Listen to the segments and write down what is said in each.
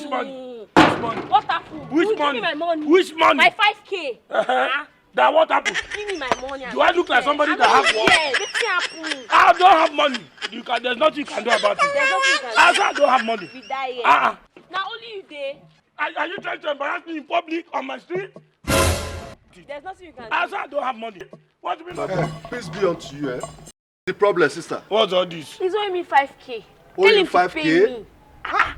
Which money? Which money? What happened? Which money? Give me my money. Which money? My 5K. That what happened? Give me my money. Do I look like somebody that have one? Yeah, what's happened? I don't have money. There's nothing you can do about it. There's nothing you can do. I don't have money. We die here. Now only you there. Are you trying to embarrass me in public on my street? There's nothing you can do. I don't have money. What do you mean? Peace be unto you, The problem, sister. What's all this? He's owing me 5K. Only 5K?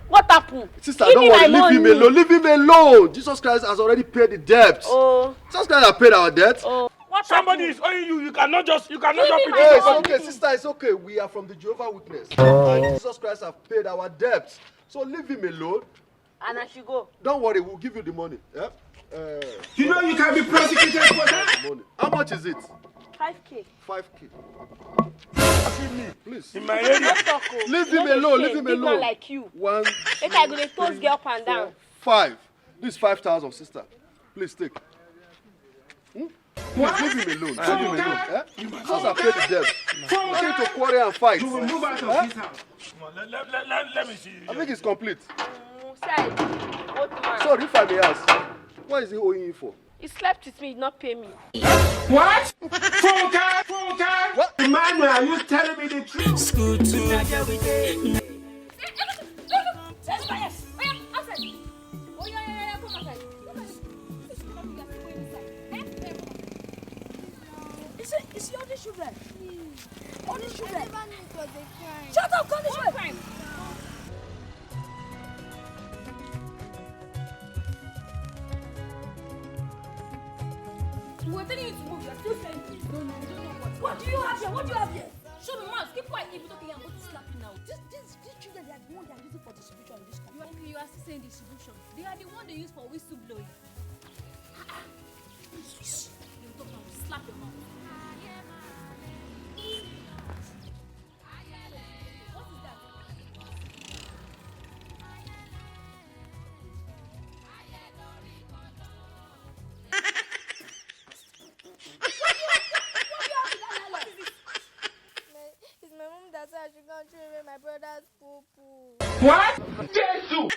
What happened? Sister, Give don't me worry. my Leave him money. alone. Leave him alone. Jesus Christ has already paid the debt. Oh. Jesus Christ has paid our debt. Oh. What Somebody happened? is owing you. You cannot just Give pretend. me Hey, my it's money. okay, sister. It's okay. We are from the Jehovah Witness. And Jesus Christ has paid our debts. So leave him alone. And I should go. Don't worry. We'll give you the money. Yeah? You know you can be prosecuted for that. Money. How much is it? 5K. 5K. Please. In my area. Don't talk. Leave him alone. Leave him Big man alone. like you. 1, Make I go to toast girl up and down. 5. This is 5,000, sister. Please take. Please leave him alone. Leave him alone. Jesus has paid the debt. Nothing to quarrel and fight. You will move out of this house. Come on, let me see. I think it's complete. Side. Old man. Sorry if I may ask. What is he owing you for? He slept with me, he did not pay me. What? Phone card? Phone card? What? Emmanuel, are you telling me the truth? School to It's your only children. Only children. Shut up, call the children. We're telling you to move, you're still saying this. No, what do you have here? What do you have here? Show me mouth. Keep quiet. If you talking, I'm going to slap you now. These children, they are the one they are using for distribution in this country. You are still saying distribution. They are the one they use for whistle blowing. Shh. You talk now. Slap your mouth. What is that? It's my mom that said I should go and throw away my brother's poo-poo. What? Jesus!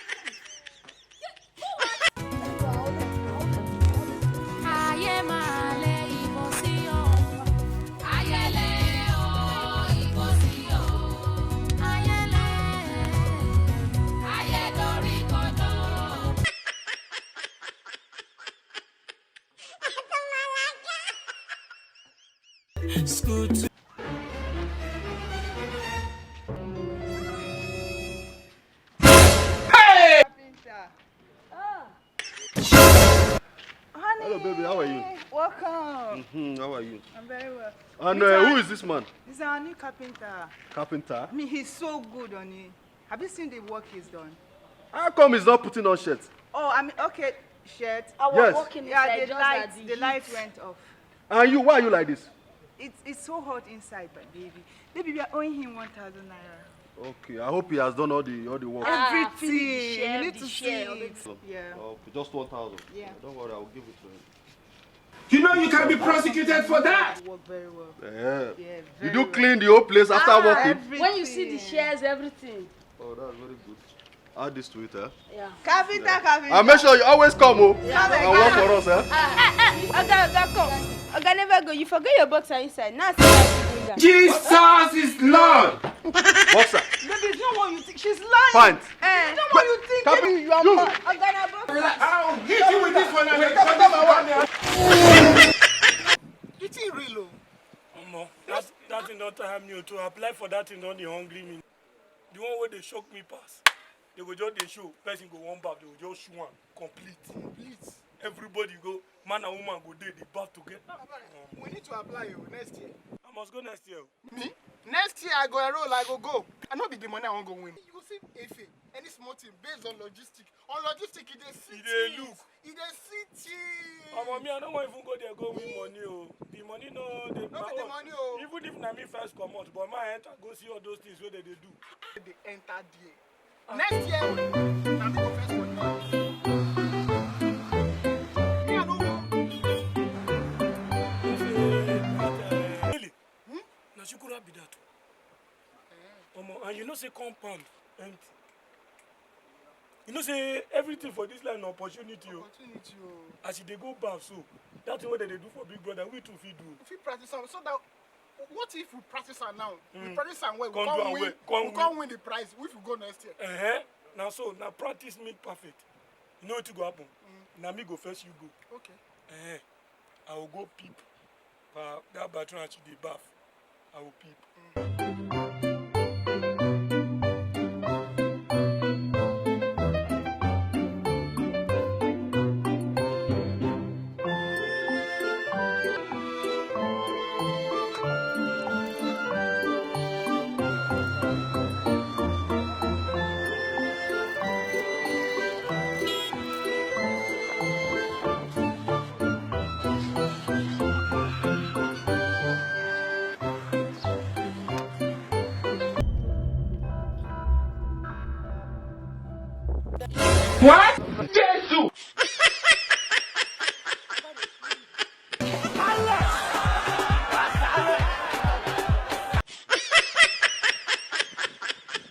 school to Hello, baby. How are you? Welcome. How are you? I'm very well. And who is this man? He's our new carpenter. Carpenter. I mean, he's so good on it. Have you seen the work he's done? How come he's not putting on shirts? Oh, I mean, okay, shirt. I was Yes. walking Yeah, inside, the just light, that the heat. light went off. And you, why are you like this? It's so hot inside, but baby. Baby, we are owing him 1,000 naira. Okay, I hope he has done all the work. Ah, Everything. finish the share, You need the to share see of it. it. Yeah. Okay, just 1,000. Yeah. Don't worry, I'll give it to him. You know you can be prosecuted for that. Work very well. Yeah. Yeah, Did very you clean the whole place after working? Everything. When you see the shares, everything. Oh, that's very good. Add this to it, eh? Yeah. Carpenter, carpenter. And make sure you always come, oh, Yeah. and work for us, eh? Oga, come. Oga, never go. You forget your boxer inside. Now see how you doing that. Jesus is Lord. Boxer, Baby, it's not what you think. She's lying. pint. It's not what you think. Carpenter, Baby, you are you. mad. Oga, na boxer. I'll hit you with this one and then cut this one. It's real. Omo, that thing don't tell me to apply for that thing don't dey hungry me. The one where they shock me pass. They go just dey show, person go one bath, they go just show one complete. Everybody go, man and woman go there, they bath together. We need to apply you next year. I must go next year. Me? Next year I go enroll, I go. I know be the money I won't go win. You go see Efe, any small thing based on logistics. On logistics, it dey see E dey look. It dey see things. Omo, me I don't want even go there go win money oh. The money no dey. No be the money oh. Even if na me first come out, but my enter go see all those things where they do. They enter there. Next year, na me go first money. Me I no go. Really? Na shukura be that. Omo, and you know say compound empty. You know, say everything for this line opportunity. Opportunity. As they go back, so that's what they do for Big Brother. We too fit do. If we practice am, so that what if we practice am now? We practice am well. We Can't can't win the prize. If we go next year. Now so now practice make perfect. You know what to go happen? Now me go first, you go. Okay. I will go peep. That bathroom actually the bath. I will peep. What? Jesus!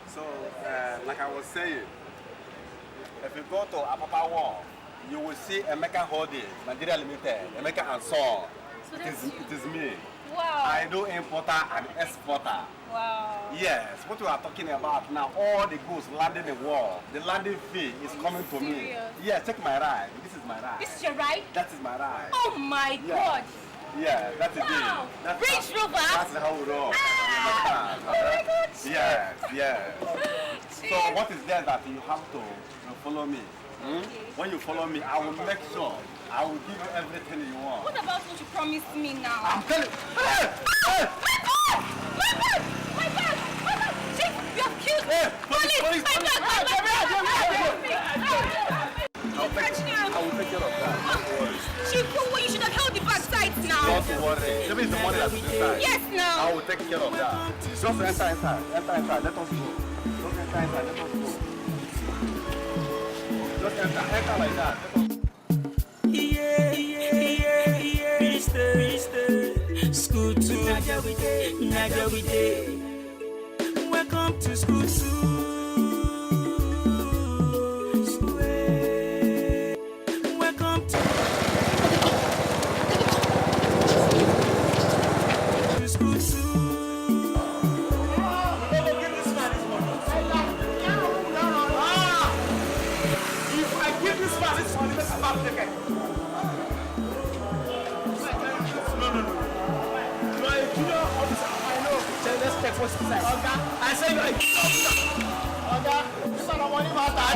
So, like I was saying, if you go to Apapa Wall, you will see Emeka Holdings, Nigeria Limited, Emeka and Son. So It is me. Wow. I do importer and exporter. Wow. Yes, what we are talking about now, all the goods landing the wall, the landing fee is coming to me. Yes, check my ride. This is my ride. This is your ride? That is my ride. Oh my God. Yeah, that's it. Wow. Range Rover. That's how we roll. Oh my God. Yes, yes. So what is there that you have to follow me? When you follow me, I will make sure I will give you everything you want. What about what you promised me now? I'm telling you. My God! Chief, you have killed me! Police! My God! I will take care of that. Chief, you should have held the back sides now. Don't worry. That means the money that's inside. Yes, now. I will take care of that. Just enter inside. Enter inside. Let us go. Just enter inside. Let us go. Just enter like that. School to Naja we day. Welcome to school to. Welcome to school to. If I give this man this money, let's stop the guy. Let's check what's inside. I say you are This one I want you matter.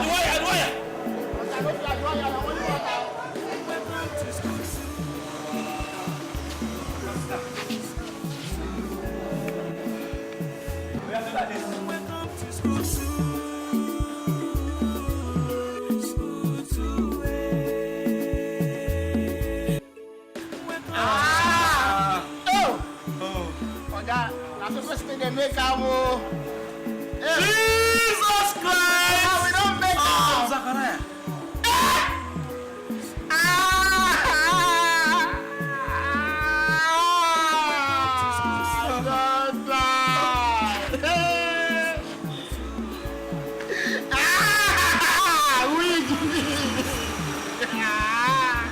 Jesus Christ! We don't make Zachariah.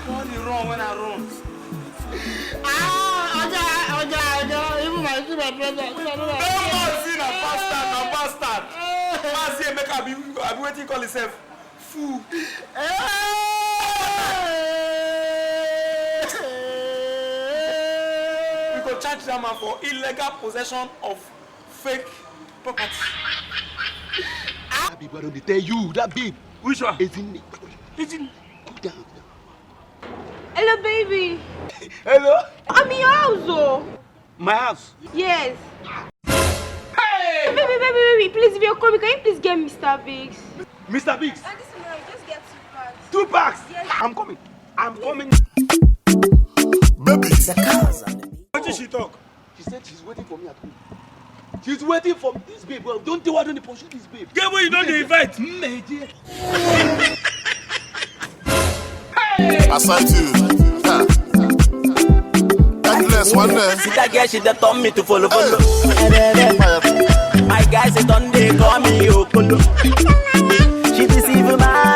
What is wrong when I run? Even my bastard. Man make I be waiting call himself fool. We go charge that man for illegal possession of fake property. That babe, I don't tell you. That babe. Which one? It's in. Go down. Hello, baby. Hello. I'm in your house, oh. My house. Yes. Hey! Baby, please, if you're coming, can you please get Mr. Biggs? Mr. Biggs. And this one, just get 2 packs. 2 packs. Yes. I'm coming. Baby. What did she talk? She said she's waiting for me at home. She's waiting for this babe. Well, don't tell her, don't pursue this babe. Get where you don't invite. Aside you. One day. See that girl, she done told me to follow. My guys, they done they call me Okolo. She deceiving my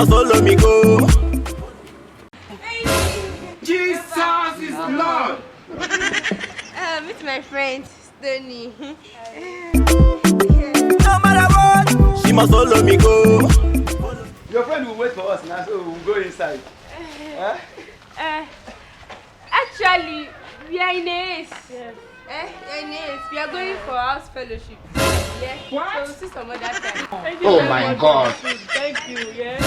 must follow me go. Jesus is Lord. Meet my friend, Stoney. No matter what, she must follow me go. Your friend will wait for us now, so we'll go inside. Actually, we are in ACE. Yes. In ACE. We are going for house fellowship. Yeah. What? So we'll see some other time. Oh my God. Thank you, yeah.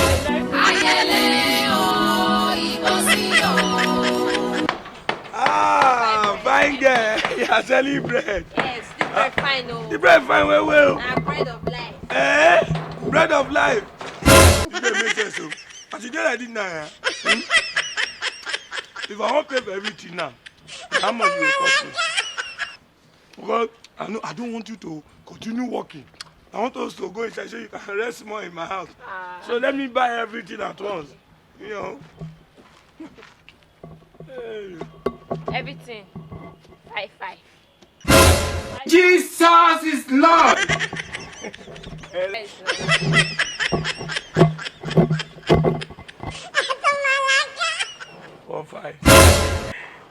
Ah, fine girl. You are selling bread. Yes, the bread fine, oh. The bread fine, well. Bread of life. Bread of life. You don't make sense, so. As you did, I did now. If I won't pay for everything now, how much will it cost me? Because I don't want you to continue working. I want us to go inside so you can rest more in my house. So let me buy everything at once. You know. Hey. Everything. 5. Jesus is Lord. $5.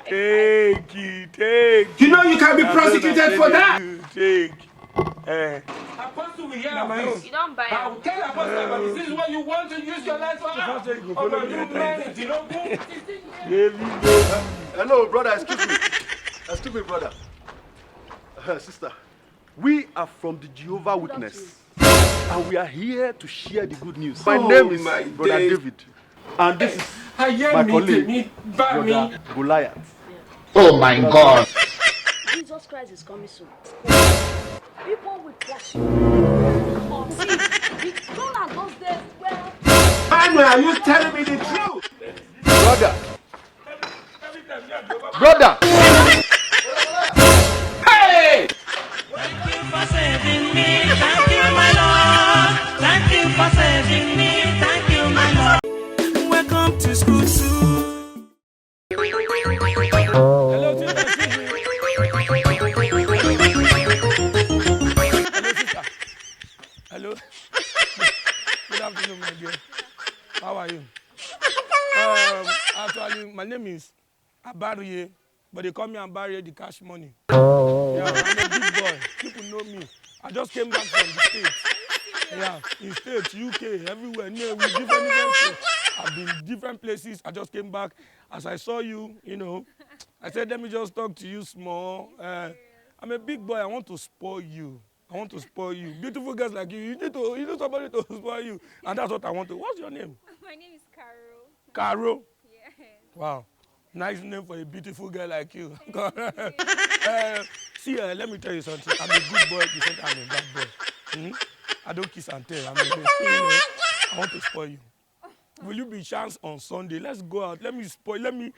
Take it. You know you can be prosecuted for that. Take. Apostle will hear about this. You don't buy I will tell Apostle about this. This is what you want to use your life for. Hello, brother. Excuse me, brother. Sister, we are from the Jehovah Witness, and we are here to share the good news. My name is Brother David, and this is my colleague, Brother Goliath. Oh my God. Jesus Christ is coming soon. People will clash you. See, it's gone at those days where... Manuel, are you telling me the truth? Brother! Hey! Thank you for saving me. Thank you, my Lord. Thank you for saving me. Thank you, my Lord. Welcome to school soon. Hello, sister. Hello. Good afternoon, my dear. How are you? Actually, my name is Abariye, but they call me Abariye the cash money. Yeah, I'm a big boy. People know me. I just came back from the States. Yeah, in States, UK, everywhere, near with different states. I've been different places. I just came back. As I saw you, I said, let me just talk to you small. I'm a big boy. I want to spoil you. Beautiful girls like you. You need somebody to spoil you. And that's what I want to. What's your name? My name is Carol. Carol? Yeah. Wow. Nice name for a beautiful girl like you. See, let me tell you something. I'm a good boy. You think I'm a bad boy. I don't kiss and tell. I want to spoil you. Will you be chance on Sunday? Let's go out. Let me spoil. Let me.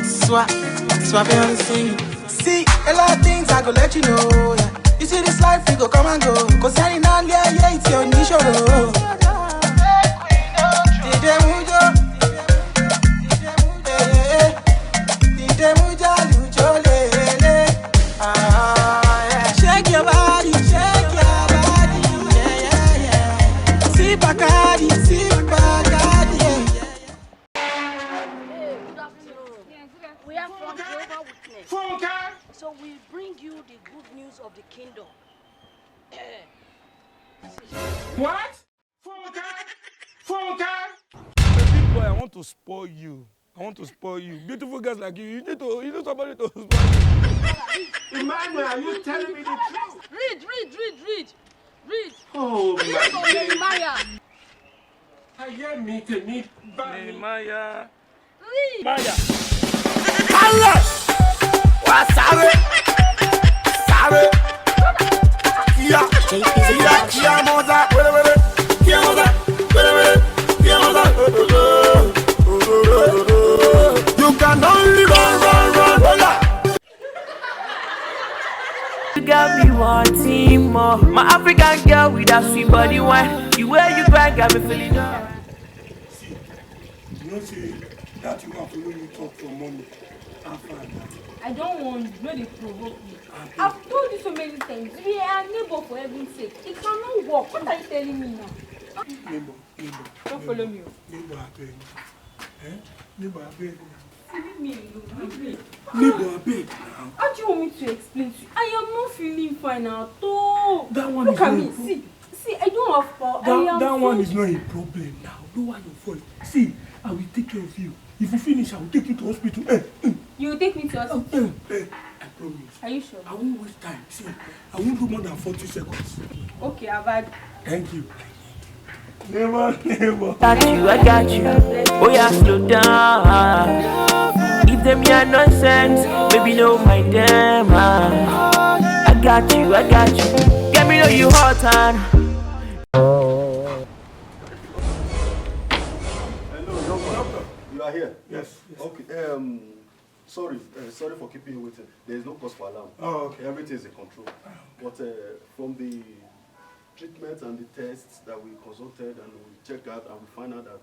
Swap on the scene. See, a lot of things I go let you know. Yeah. You see this life, we go come and go. Cause I ain't on there, yeah, it's your niche. Shake your body, yeah. See Bacardi, We are from Jehovah Witness. So we bring you the good news of the kingdom. What? Big boy, I want to spoil you. Beautiful girls like you. You need somebody to spoil you. Emmanuel, are you telling me the truth? Read. Oh my Nehemiah. I hear me to me. Nehemiah. Read. Maya. Allah! Wasabe! Sabe! Kia moza! Kia moza! You can only run. You got me wanting more. My African girl with that sweet body wine. The way you grind got me feeling alright. See, see that you have to really talk for money. I don't want you to provoke me. I've told you so many times. We are neighbors for heaven's sake. It cannot work. What are you telling me now? Neighbor. Don't follow me. Neighbor, I beg. Neighbor, I beg. Leave me alone. Neighbor, I beg now. How do you want me to explain to you? I am not feeling fine at all. That one Look is at not me. See, I don't have power. That one is not a problem now. No one will fall. See, I will take care of you. If you finish, I will take you to hospital. You will take me to hospital? I promise. Are you sure? I won't waste time. See, I won't do more than 40 seconds. Okay, I've had. Thank you. Never. I got you. Oh yeah, slow down. If them hear nonsense, baby, no mind them. I got you. Get me know you hot and. Hello, doctor. You are here? Yes. Okay. Sorry for keeping you waiting. There is no cause for alarm. Oh, okay. Everything is in control. But from the treatment and the tests that we consulted and we checked out and we find out that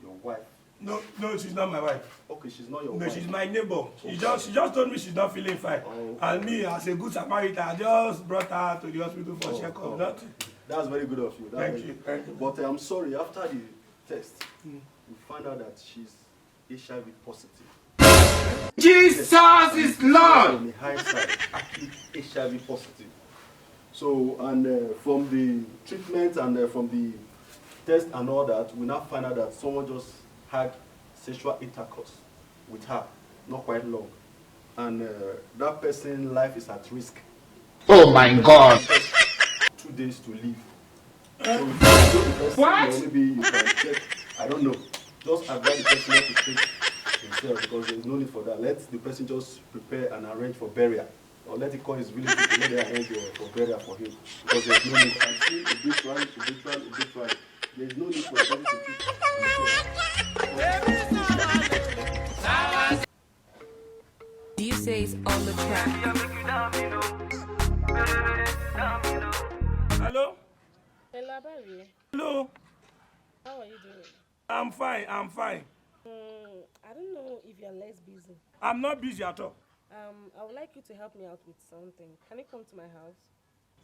your wife. No, she's not my wife. Okay, she's not your No, wife. she's my neighbor. She just told me she's not feeling fine. Oh. And me, as a good Samaritan, I just brought her to the hospital for checkup. Nothing. That's very good of you. Thank you. But I'm sorry, after the test, we found out that she's HIV positive. Jesus is Lord! On the high side, acute HIV positive. So, and from the treatment and from the test and all that, we now find out that someone just had sexual intercourse with her, not quite long. And that person's life is at risk. Oh my God! 2 days to live. So if you know the person, or maybe you can check, I don't know. Just advise the person not to take himself because there is no need for that. Let the person just prepare and arrange for burial. Or let it call his village to let them arrange for burial for him. Because there is no need. I see a big one. There is no need for the person to take. You say it's on the track. Hello? Hello, Barry. Hello? How are you doing? I'm fine. I don't know if you're less busy. I'm not busy at all. I would like you to help me out with something. Can you come to my house?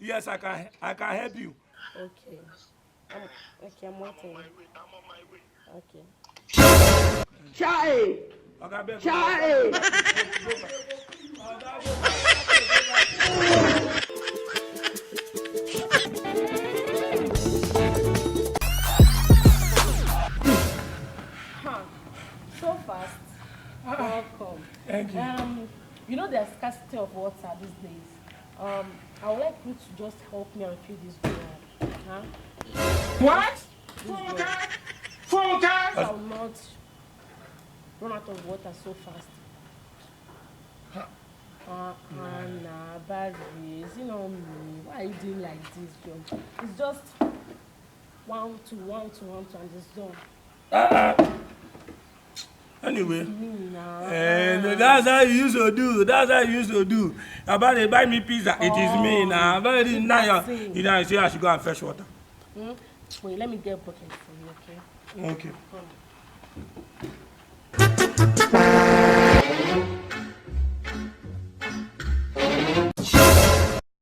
Yes, I can help you. Okay. I'm waiting. Okay. Chai! So fast. Welcome. Thank you. You know there's scarcity of water these days. I would like you to just help me and fill this drawer. Huh? What? I will not run out of water so fast. Anna, Barry, you know me. Why are you doing like this, girl? It's just 1, 2, 1, 2, 1, 2, and it's done. Anyway, that's how you used to do. About they buy me pizza, it is me now. But now you say I should go and fetch water. Wait, let me get a bucket for you, okay? Okay.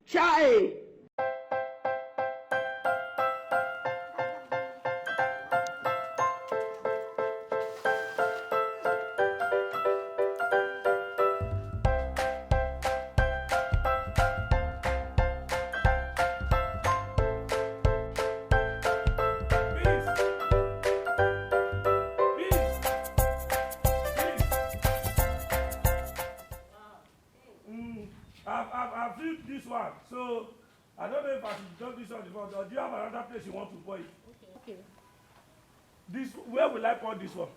Chai! I've filled this one, so I don't know if I should drop this one before, or do you have another place you want to pour it? Okay. This, where will I pour this one?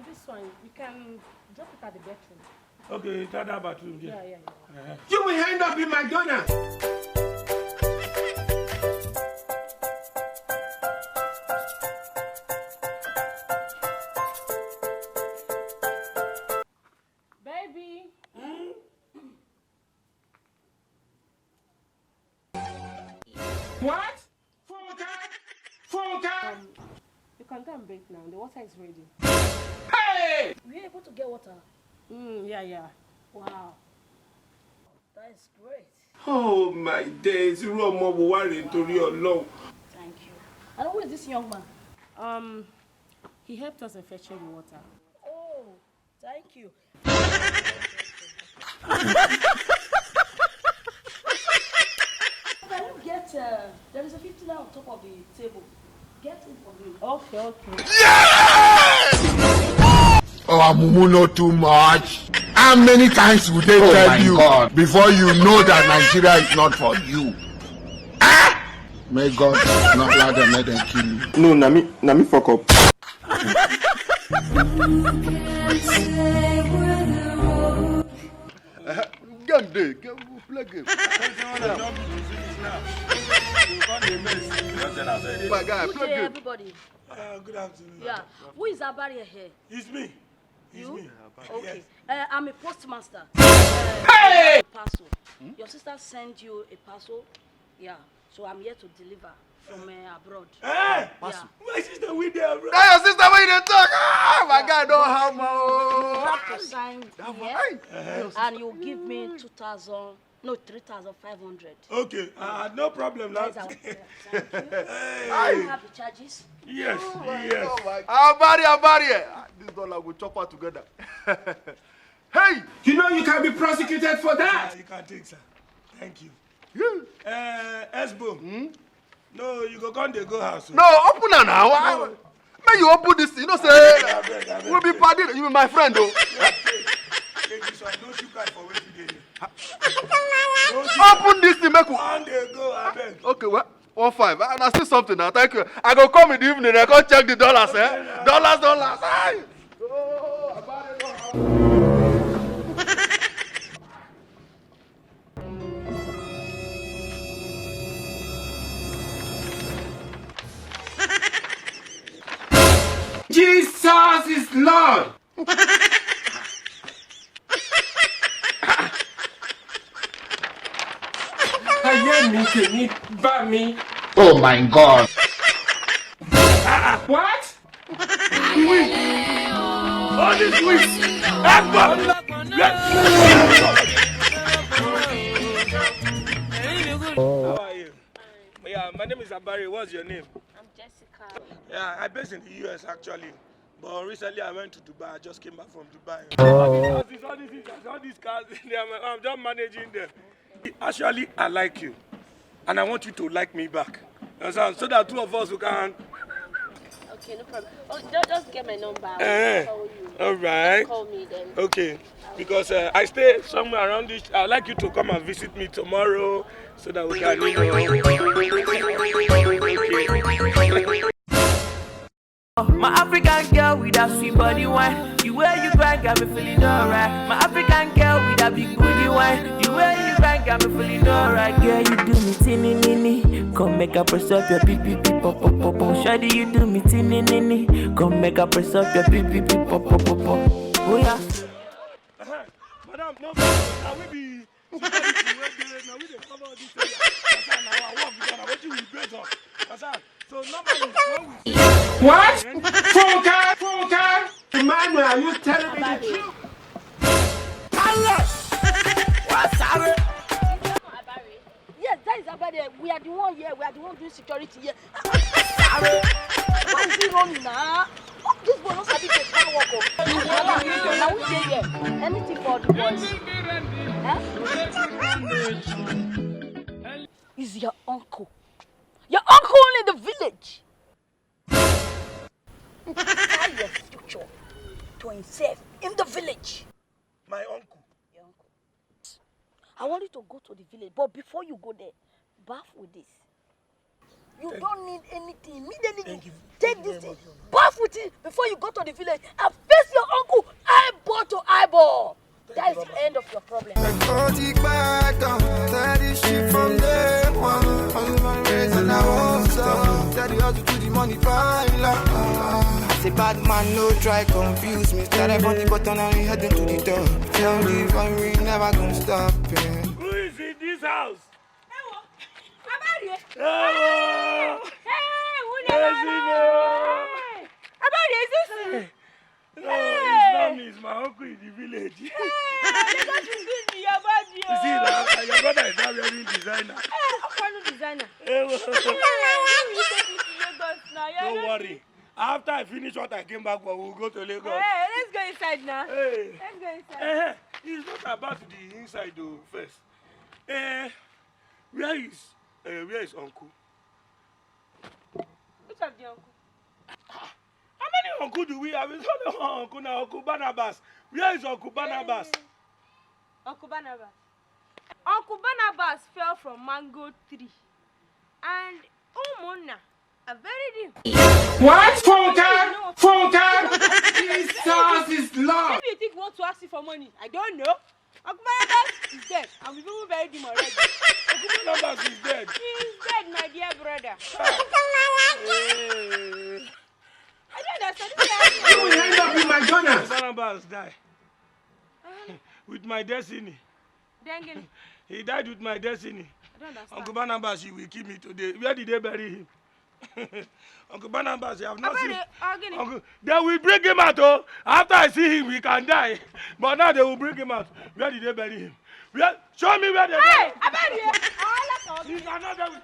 This one, you can drop it at the bedroom. Okay, try that bathroom. Yeah. You will end up in McDonald's. Baby. What? You can go and bake now. The water is ready. Hey! Were you able to get water? Yeah. Wow. That is great. Oh my days, irú ọmọ wo wá rèé nítorí Ọlọ́run. Thank you. And who is this young man? He helped us in fetching the water. Oh, thank you. Can you get, there is a 50 naira on top of the table. Get it for me. Okay. Oh, Amumu, not too much. How many times would they tell you before you know that Nigeria is not for you? Ah! May God not allow them, let them kill you. No, Nami fuck up. Game day, play game. My guy, Good play day, game. everybody. Good afternoon. Yeah. Who is Abari here? It's me. You? Okay. I'm a postmaster. Hey! Parcel. Your sister sent you a parcel. Yeah. So I'm here to deliver from abroad. Hey! Yeah. My sister with there, bro. That your sister when you talk. Ah, my guy don't have You my. have to sign here, and you give me 3,500. Okay, no problem. Guys, Now. thank you. Do you have the charges? Yes, Oh yes. Abari. This dollar will chop her together. Hey! You know you can be prosecuted for that. You can take, sir. Thank you. Yeah. Esbo. No, you go come, they go house. No, open her now. May you open this, you know, say, we'll be party. You be my friend, though. Take this one. Don't you cry for waiting there. Open this thing, make we. One day go, I beg. Okay, well, 1.5. And I see something now. Thank you. I go come in the evening. I go check the dollars, eh? Dollars. Aye. Jesus is Lord. Oh my God. What? All this week. Esbo. How are you? Yeah, my name is Abari. What's your name? I'm Jessica. Yeah, I'm based in the US actually. But recently I went to Dubai. I just came back from Dubai. All these cars, I'm just managing them. Actually, I like you. And I want you to like me back. You understand? So that two of us who can... Okay, no problem. Oh, just get my number. I'll call you. All right. Call me then. Okay. Because I stay somewhere around this. I'd like you to come and visit me tomorrow so that we can, Okay. My African girl with that sweet body wine. You wear you grind, got me feeling alright. My African girl with that big booty wine. You wear you grind, got me feeling alright. Girl, you do me tinny ninny. Come make a press up your pee pee pee pop pop pop pop. Shawty, you do me tinny ninny. Come make a press up your pee pee pee pop pop pop pop. Oh yeah. Madam, no problem. Now we be security wey dey. Now we dey cover this area. Now our work be done. Wetin we base on. So normally when we What? Funka! Emmanuel, are you telling me the truth? Yes, that is Abari. We are the one here. We are the one doing security here. Why is he running now? This boy not sabi to start work. Now we dey here. Anything for the boys. Is your uncle? Your uncle in the village. Tie your future to himself in the village. my uncle. Your uncle. I want you to go to the village, but before you go there, bath with this. You don't need anything. Need anything. Take this thing. Bath with it before you go to the village and face your uncle eyeball to eyeball. That is the end of your problem. I say bad man, no try confuse me. Started from the bottom and we heading to the top. Tell me if I really never gonna stop it. Who is in this house? Abari. Hello. Hey, who Abari, is this? No, it's not me. It's my uncle in the village. Hey, because you give me your body. You see that? Your brother is not wearing designer. Hey, I'm designer. Hey, you take me to Lagos now. Don't worry. After I finish what I came back for, we'll go to Lagos. Hey, let's go inside now. Hey. Let's go inside. It's not about the inside though first. Where is uncle? Which of the uncle? How many uncle do we have? It's only one uncle now, Uncle Barnabas. Where is Uncle Barnabas? Uncle Barnabas. Uncle Barnabas fell from mango tree. And Mona, a very deep. What? Funka! Jesus is Lord! Maybe you think we want to ask you for money. I don't know. Uncle Barnabas is dead. And we've even buried him already. Uncle Barnabas is dead. He is dead, my dear brother. I don't understand. You will end up in McDonald's. Barnabas died. With my destiny. Dang. He died with my destiny. I don't understand. Uncle Barnabas, he will kill me today. Where did they bury him? Uncle Barnabas, you have not seen Uncle, they will bring him out, oh. After I see him, he can die. But now they will bring him out. Where did they bury him? Show me where they bury him. Hey, I bury him. He's another.